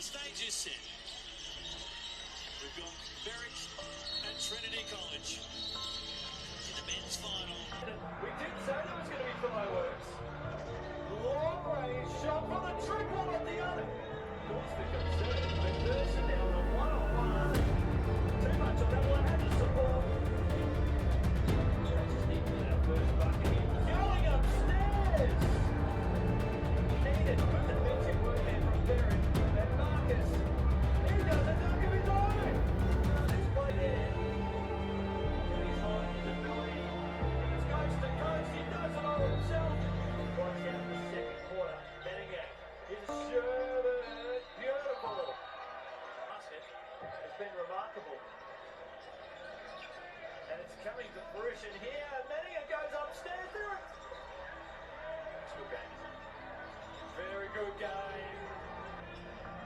the stage is set. We've got Berwick at Trinity College in the men's final. We did say there was going to be fireworks. Long range shot for the triple at the other. Cause for concern when Thurston down on one-on-one. Too much on that one, had to support. Just needed that first bucket in. Going upstairs. Needed to put the defensive work there from Berwick. And Marcus, he does a dunk of his own. This play there. He's high in his ability. He's coast to coast. He does it all himself. Right down the second quarter. Benningham. His Sherbert. Beautiful. Basket has been remarkable. And it's coming to fruition here. Benningham goes upstairs. There. It's a good game. Very good game.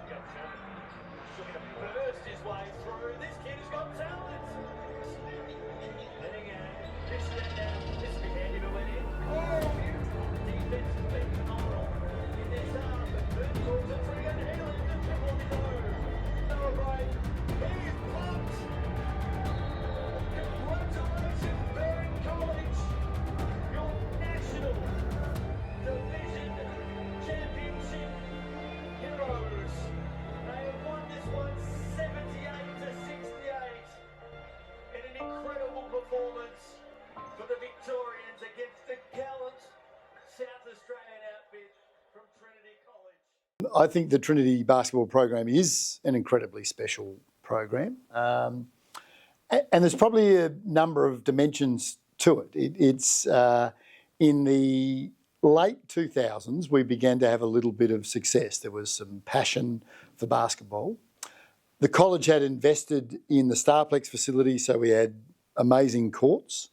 Got Sherbert. Looking to burst his way through. This kid has got talent. Benningham. This is now. This would be handy to win in. Oh, beautiful. Defense has been phenomenal in this half. But Burton calls it free and Healy with a triple on his own. Noah Wright. He's pumped. Congratulations, Berwick College. Your national division championship heroes. They have won this one 78-68 in an incredible performance for the Victorians against the gallant South Australian outfit from Trinity College. I think the Trinity basketball program is an incredibly special program. And there's probably a number of dimensions to it. It's in the late 2000s, we began to have a little bit of success. There was some passion for basketball. The college had invested in the Starplex facility, so we had amazing courts.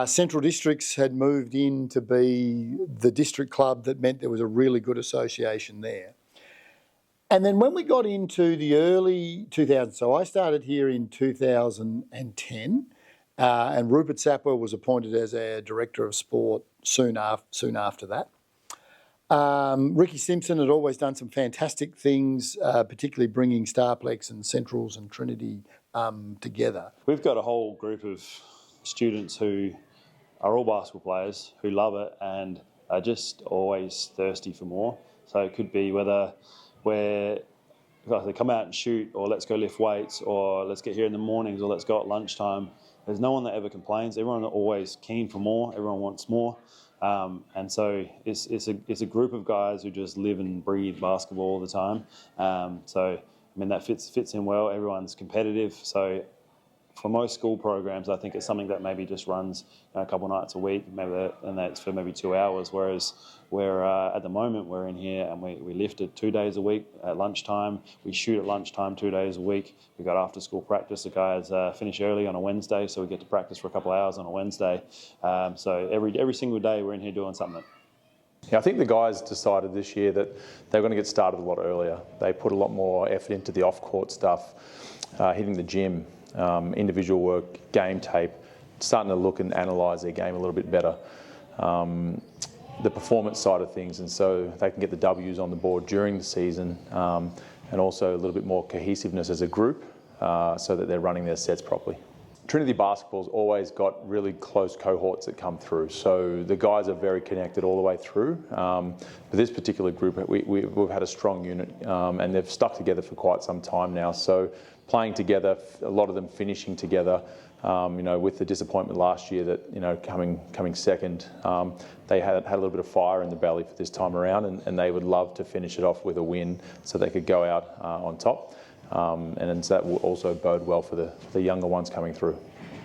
Central Districts had moved in to be the district club. That meant there was a really good association there. And then when we got into the early 2000s, so I started here in 2010, and Rupert Sapwell was appointed as our Director of Sport soon after that. Ricky Simpson had always done some fantastic things, particularly bringing Starplex and Centrals and Trinity together. We've got a whole group of students who are all basketball players who love it and are just always thirsty for more. So it could be whether they come out and shoot, or let's go lift weights, or let's get here in the mornings, or let's go at lunchtime. There's no one that ever complains. Everyone is always keen for more. Everyone wants more. And so it's a group of guys who just live and breathe basketball all the time. So I mean that fits in well. Everyone's competitive. So for most school programs, I think it's something that maybe just runs a couple of nights a week, and that's for maybe 2 hours. Whereas at the moment we're in here and we lift it 2 days a week at lunchtime. We shoot at lunchtime 2 days a week. We've got after school practice. The guys finish early on a Wednesday, so we get to practice for a couple of hours on a Wednesday. So every single day we're in here doing something. Yeah, I think the guys decided this year that they were going to get started a lot earlier. They put a lot more effort into the off-court stuff, hitting the gym, individual work, game tape, starting to look and analyse their game a little bit better. The performance side of things, and so they can get the W's on the board during the season, and also a little bit more cohesiveness as a group, so that they're running their sets properly. Trinity basketball's always got really close cohorts that come through, so the guys are very connected all the way through. But this particular group, we've had a strong unit, and they've stuck together for quite some time now. So playing together, a lot of them finishing together. With the disappointment last year that coming second, they had a little bit of fire in the belly for this time around, and they would love to finish it off with a win so they could go out on top. And so that will also bode well for the younger ones coming through.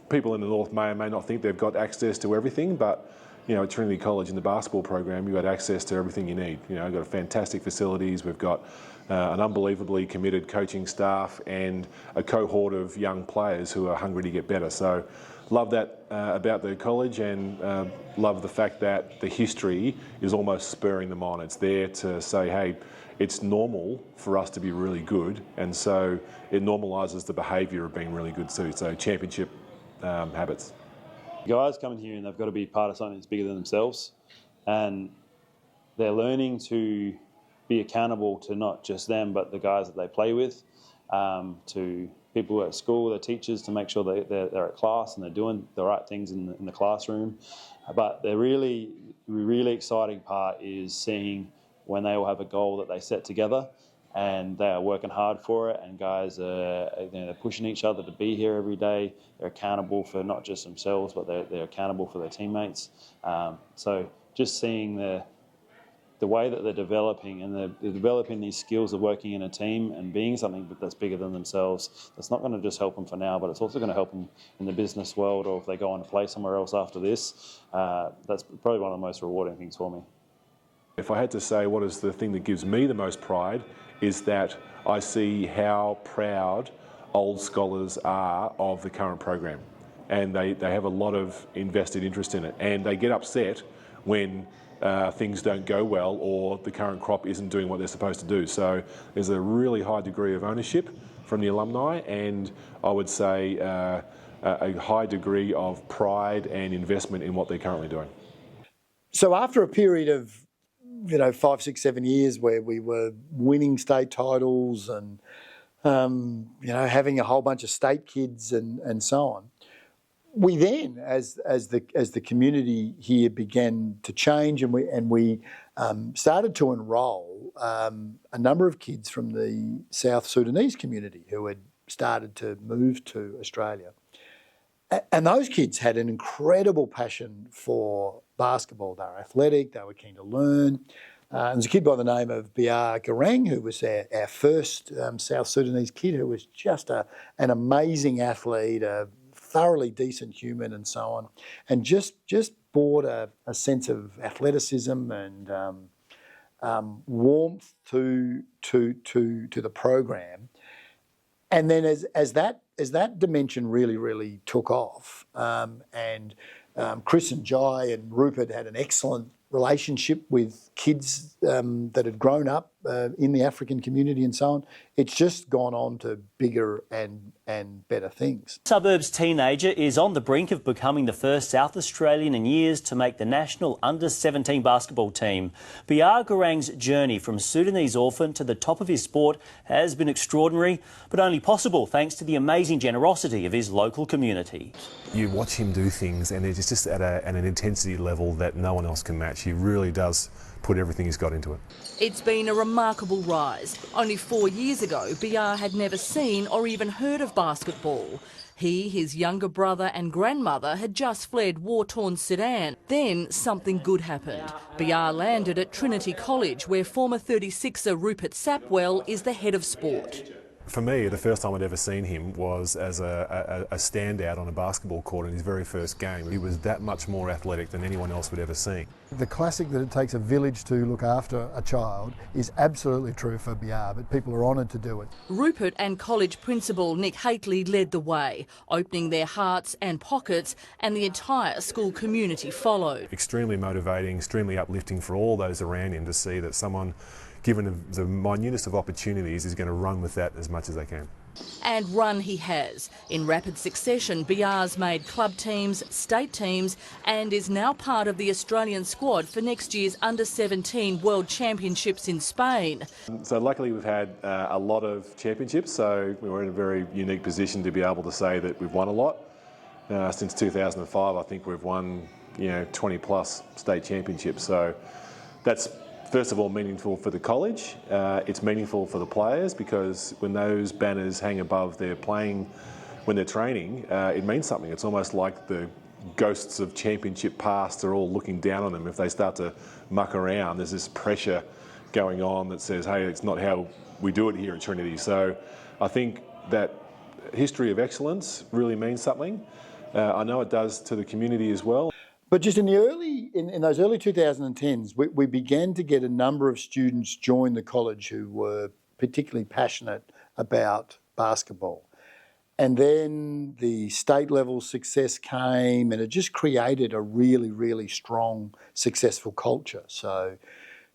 People in the North may or may not think they've got access to everything, but at Trinity College in the basketball program, you've got access to everything you need. We've got fantastic facilities. We've got an unbelievably committed coaching staff and a cohort of young players who are hungry to get better. So love that about the college, and love the fact that the history is almost spurring them on. It's there to say, hey, it's normal for us to be really good, and so it normalises the behaviour of being really good too. So championship habits. Guys coming here and they've got to be part of something that's bigger than themselves, and they're learning to be accountable to not just them, but the guys that they play with, to people at school, their teachers, to make sure they're at class and they're doing the right things in the classroom. But the really exciting part is seeing when they all have a goal that they set together and they are working hard for it, and guys they're pushing each other to be here every day. They're accountable for not just themselves, but they're accountable for their teammates. So just seeing the way that they're developing, and they're developing these skills of working in a team and being something that's bigger than themselves, that's not going to just help them for now, but it's also going to help them in the business world, or if they go on to play somewhere else after this. That's probably one of the most rewarding things for me. If I had to say what is the thing that gives me the most pride, is that I see how proud old scholars are of the current program, and they have a lot of invested interest in it, and they get upset when things don't go well or the current crop isn't doing what they're supposed to do. So there's a really high degree of ownership from the alumni, and I would say a high degree of pride and investment in what they're currently doing. So after a period of 5, 6, 7 years where we were winning state titles and having a whole bunch of state kids and so on, we then, as the community here began to change, and we started to enrol a number of kids from the South Sudanese community who had started to move to Australia. And those kids had an incredible passion for basketball. They were athletic, they were keen to learn. There was a kid by the name of Biar Garang, who was our first South Sudanese kid, who was just an amazing athlete, a thoroughly decent human and so on, and just brought a sense of athleticism and warmth to the program. And then as that dimension really took off, and Chris and Jai and Rupert had an excellent relationship with kids that had grown up in the African community and so on, it's just gone on to bigger and better things. Suburbs teenager is on the brink of becoming the first South Australian in years to make the national under-17 basketball team. Biar Garang's journey from Sudanese orphan to the top of his sport has been extraordinary, but only possible thanks to the amazing generosity of his local community. You watch him do things and it's just at an intensity level that no one else can match. He really does put everything he's got into it. It's been a remarkable rise. Only 4 years ago, Biar had never seen or even heard of basketball. He, his younger brother and grandmother had just fled war-torn Sudan. Then something good happened. Biar landed at Trinity College, where former 36er Rupert Sapwell is the head of sport. For me, the first time I'd ever seen him was as a standout on a basketball court in his very first game. He was that much more athletic than anyone else would ever see. The classic that it takes a village to look after a child is absolutely true for Biar, but people are honoured to do it. Rupert and college principal Nick Haitley led the way, opening their hearts and pockets, and the entire school community followed. Extremely motivating, extremely uplifting for all those around him to see that someone, given the minutest of opportunities, is going to run with that as much as they can. And run he has. In rapid succession, Biar's made club teams, state teams, and is now part of the Australian squad for next year's Under-17 World Championships in Spain. So luckily we've had a lot of championships, so we were in a very unique position to be able to say that we've won a lot. Since 2005, I think we've won 20 plus state championships, so that's first of all meaningful for the college. It's meaningful for the players, because when those banners hang above their playing, when they're training, it means something. It's almost like the ghosts of championship past are all looking down on them. If they start to muck around, there's this pressure going on that says, hey, it's not how we do it here at Trinity. So I think that history of excellence really means something. I know it does to the community as well. But just in those early 2010s, we began to get a number of students join the college who were particularly passionate about basketball. And then the state level success came, and it just created a really strong, successful culture. So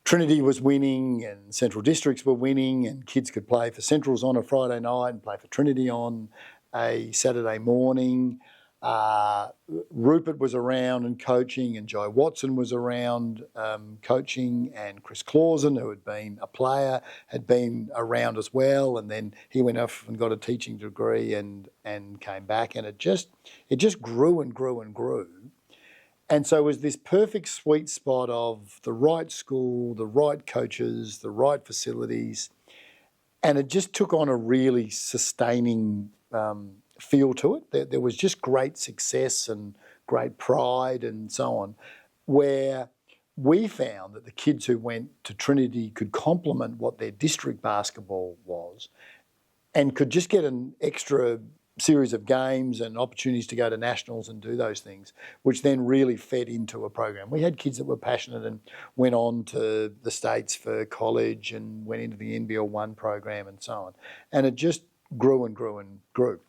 Trinity was winning and Central Districts were winning, and kids could play for Centrals on a Friday night and play for Trinity on a Saturday morning. Rupert was around and coaching, and Joe Watson was around coaching, and Chris Clausen, who had been a player, had been around as well, and then he went off and got a teaching degree and came back, and it just grew and grew and grew. And so it was this perfect sweet spot of the right school, the right coaches, the right facilities, and it just took on a really sustaining feel to it. There was just great success and great pride and so on, where we found that the kids who went to Trinity could complement what their district basketball was and could just get an extra series of games and opportunities to go to nationals and do those things, which then really fed into a program. We had kids that were passionate and went on to the States for college and went into the NBL 1 program and so on. And it just grew and grew and grew.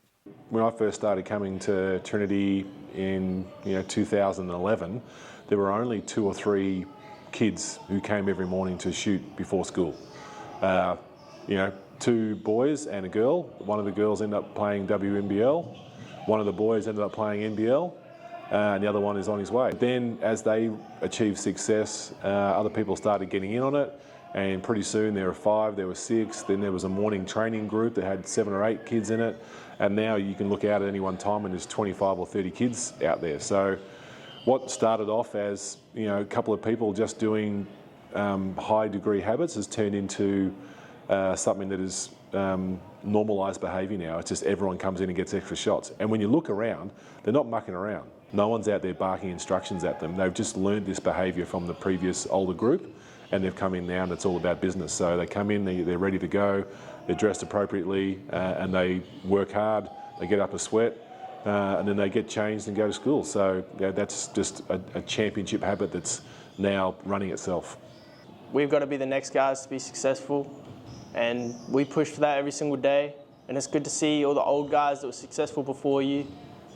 When I first started coming to Trinity in 2011, there were only 2 or 3 kids who came every morning to shoot before school. 2 boys and a girl. One of the girls ended up playing WNBL. One of the boys ended up playing NBL, and the other one is on his way. Then as they achieved success, other people started getting in on it, and pretty soon there were 5, there were 6, then there was a morning training group that had 7 or 8 kids in it, and now you can look out at any one time and there's 25 or 30 kids out there. So what started off as a couple of people just doing high degree habits has turned into something that is normalised behaviour now. It's just everyone comes in and gets extra shots. And when you look around, they're not mucking around. No one's out there barking instructions at them. They've just learned this behaviour from the previous older group, and they've come in now and it's all about business. So they come in, they're ready to go, they're dressed appropriately, and they work hard, they get up a sweat, and then they get changed and go to school. So that's just a championship habit that's now running itself. We've got to be the next guys to be successful, and we push for that every single day. And it's good to see all the old guys that were successful before you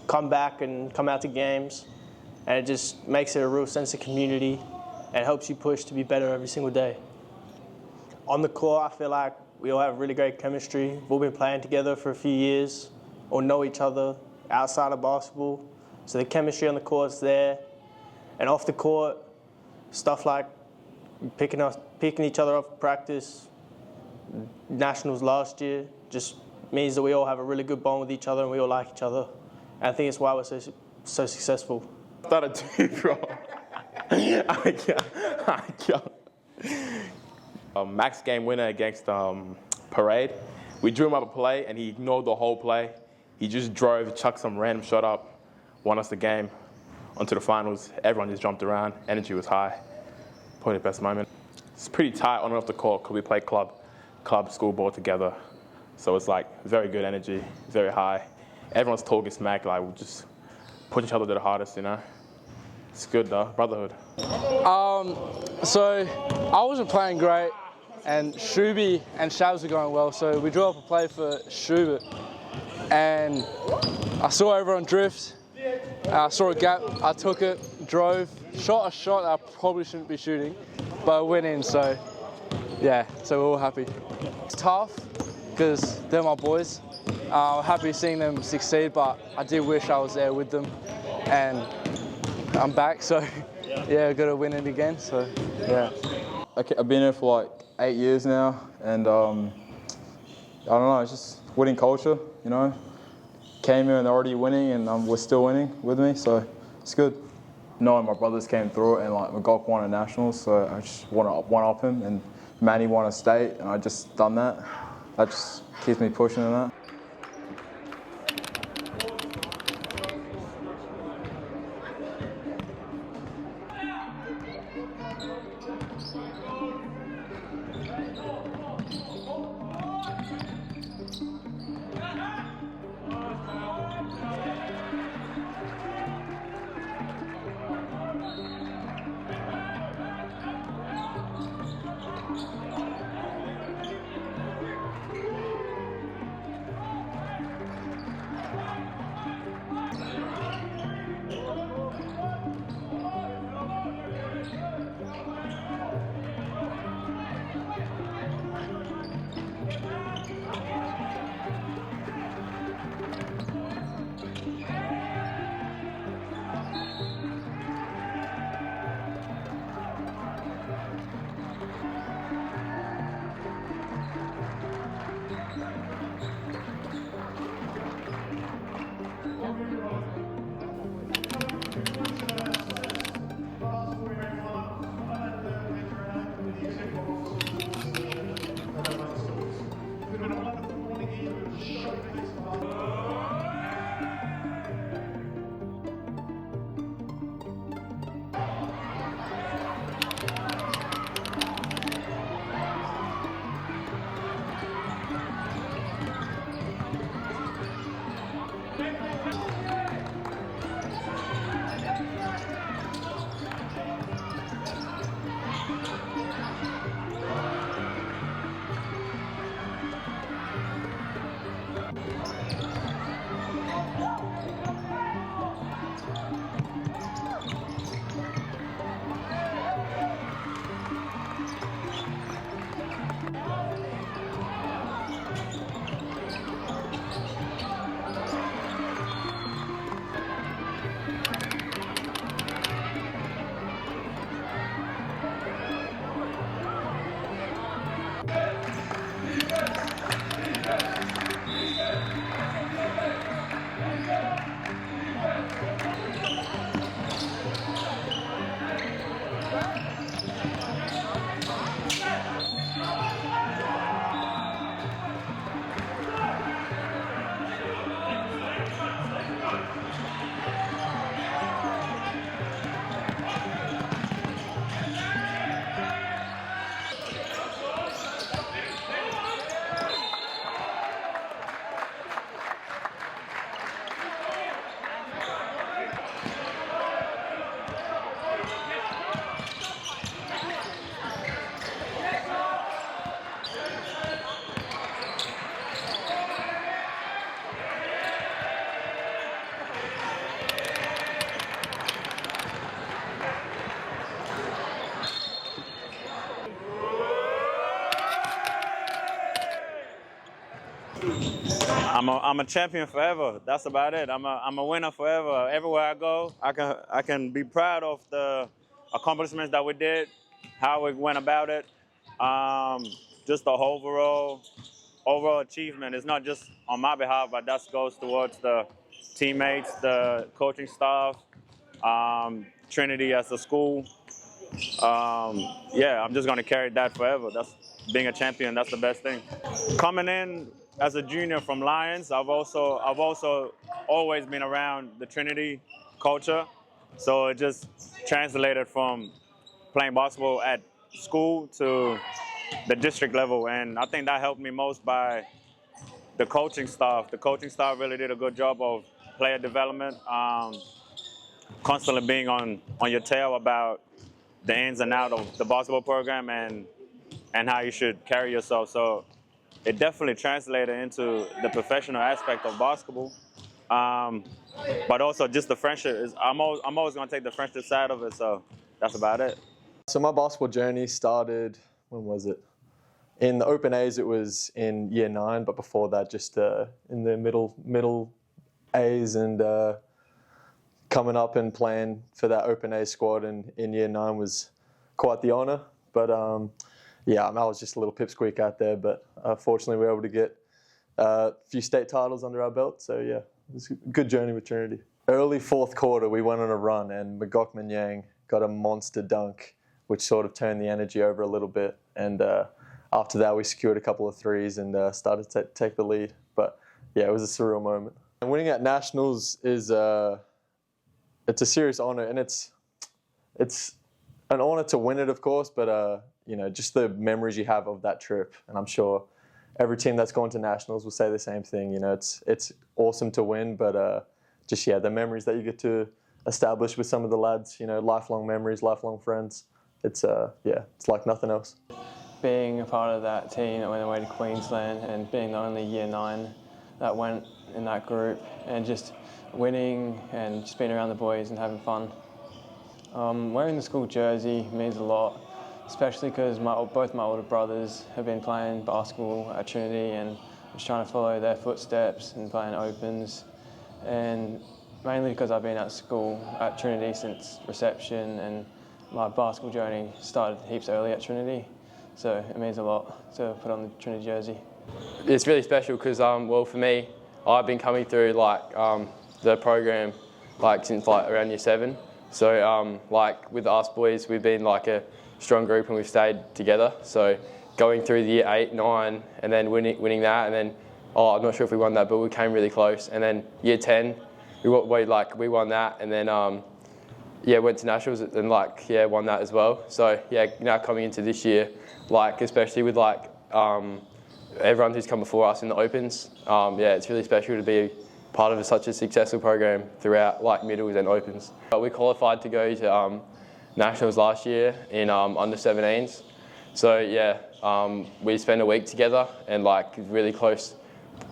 come back and come out to games, and it just makes it a real sense of community and helps you push to be better every single day. On the court, I feel like we all have really great chemistry. We've all been playing together for a few years, or know each other outside of basketball. So the chemistry on the court's there. And off the court, stuff like picking each other up for practice, nationals last year, just means that we all have a really good bond with each other and we all like each other. And I think it's why we're so successful. Started to, bro. Max game winner against Parade. We drew him up a play and he ignored the whole play. He just drove, chucked some random shot up, won us the game, onto the finals. Everyone just jumped around. Energy was high. Probably the best moment. It's pretty tight on and off the court because we play club school ball together. So it's like very good energy, very high. Everyone's talking smack, like we just push each other to the hardest, It's good though, brotherhood. So I wasn't playing great, and Shuby and Shabs were going well, so we drew up a play for Schubert. And I saw everyone drift, I saw a gap, I took it, drove, shot a shot that I probably shouldn't be shooting, but it went in, so yeah, so we're all happy. It's tough, because they're my boys. I'm happy seeing them succeed, but I did wish I was there with them, and I'm back, so yeah, I've got to win it again, so yeah. Okay, I've been here for like 8 years now, and I don't know, it's just winning culture, Came here and they're already winning, and we're still winning with me, so it's good. Knowing my brothers came through it, and like McGock won a national, so I just want to one-up him, and Manny won a state, and I just done that. That just keeps me pushing in that. I'm a champion forever. That's about it. I'm a winner forever. Everywhere I go, I can be proud of the accomplishments that we did, how we went about it. Just the overall achievement. It's not just on my behalf, but that goes towards the teammates, the coaching staff, Trinity as a school. Yeah, I'm just going to carry that forever. That's being a champion. That's the best thing. Coming in as a junior from Lions, I've also always been around the Trinity culture, so it just translated from playing basketball at school to the district level, and I think that helped me most by the coaching staff. The coaching staff really did a good job of player development, constantly being on your tail about the ins and outs of the basketball program and how you should carry yourself. So it definitely translated into the professional aspect of basketball. But also just the friendship. I'm always going to take the friendship side of it, so that's about it. So my basketball journey started, when was it? In the Open A's, it was in year 9, but before that, just in the middle A's and coming up and playing for that Open A squad in year 9 was quite the honour. But yeah, I was just a little pipsqueak out there, but fortunately we were able to get a few state titles under our belt. So yeah, it was a good journey with Trinity. Early fourth quarter, we went on a run and Magok Manyang got a monster dunk, which sort of turned the energy over a little bit. And after that, we secured a couple of threes and started to take the lead. But yeah, it was a surreal moment. And winning at Nationals is it's a serious honour, and it's an honour to win it, of course, but you know, just the memories you have of that trip, and I'm sure every team that's gone to Nationals will say the same thing. You know, it's awesome to win, but just the memories that you get to establish with some of the lads, you know, lifelong memories, lifelong friends. It's it's like nothing else. Being a part of that team that went away to Queensland and being the only year 9 that went in that group, and just winning and just being around the boys and having fun. Wearing the school jersey means a lot, especially because both my older brothers have been playing basketball at Trinity, and I'm just trying to follow their footsteps and playing opens. And mainly because I've been at school at Trinity since reception, and my basketball journey started heaps early at Trinity, so it means a lot to put on the Trinity jersey. It's really special because, well, for me, I've been coming through the program since around year 7. So with us boys, we've been a strong group and we've stayed together. So going through the year 8, 9, and then winning that, and then I'm not sure if we won that, but we came really close. And then year 10, we won that, and then went to nationals and won that as well. So now coming into this year, especially with everyone who's come before us in the opens, it's really special to be part of such a successful program throughout middles and opens. We qualified to go to nationals last year in under 17s. So we spent a week together and really close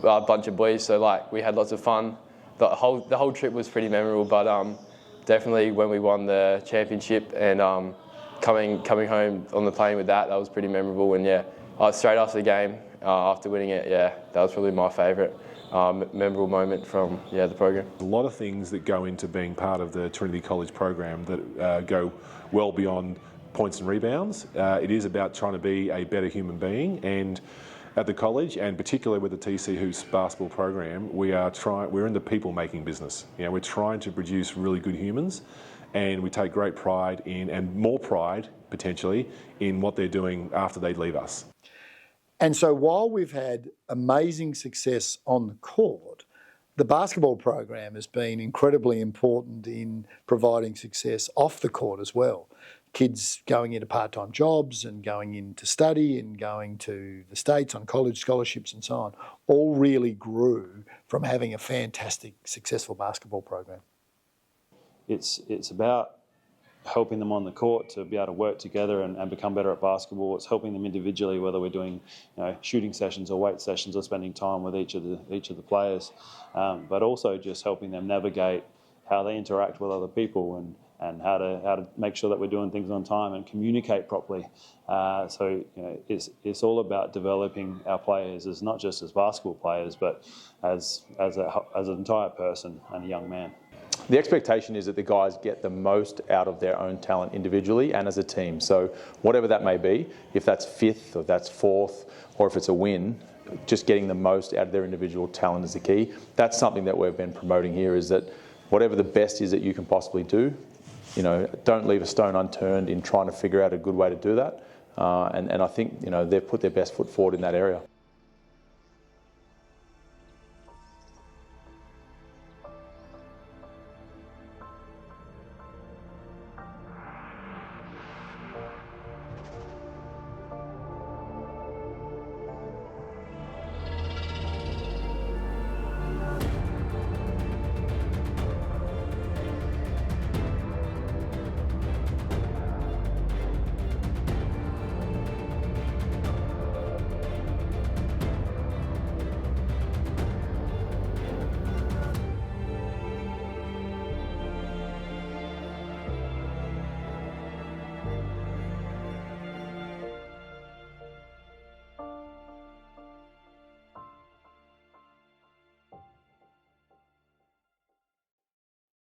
bunch of boys. So we had lots of fun. The whole trip was pretty memorable, but definitely when we won the championship and coming home on the plane with that was pretty memorable. And straight after the game, after winning it, that was probably my favourite memorable moment from the program. A lot of things that go into being part of the Trinity College program that go well beyond points and rebounds. It is about trying to be a better human being, and at the college, and particularly with the TC Hoops basketball program, we're in the people-making business. You know, we're trying to produce really good humans, and we take great pride in, and more pride potentially, in what they're doing after they leave us. And so while we've had amazing success on the court, the basketball program has been incredibly important in providing success off the court as well. Kids going into part-time jobs and going into study and going to the States on college scholarships and so on, all really grew from having a fantastic, successful basketball program. It's about helping them on the court to be able to work together and become better at basketball. It's helping them individually, whether we're doing shooting sessions or weight sessions or spending time with each of the players, but also just helping them navigate how they interact with other people and how to make sure that we're doing things on time and communicate properly. So it's all about developing our players, as not just as basketball players, but as an entire person and a young man. The expectation is that the guys get the most out of their own talent individually and as a team. So whatever that may be, if that's 5th or that's 4th, or if it's a win, just getting the most out of their individual talent is the key. That's something that we've been promoting here, is that whatever the best is that you can possibly do, don't leave a stone unturned in trying to figure out a good way to do that. And I think they've put their best foot forward in that area.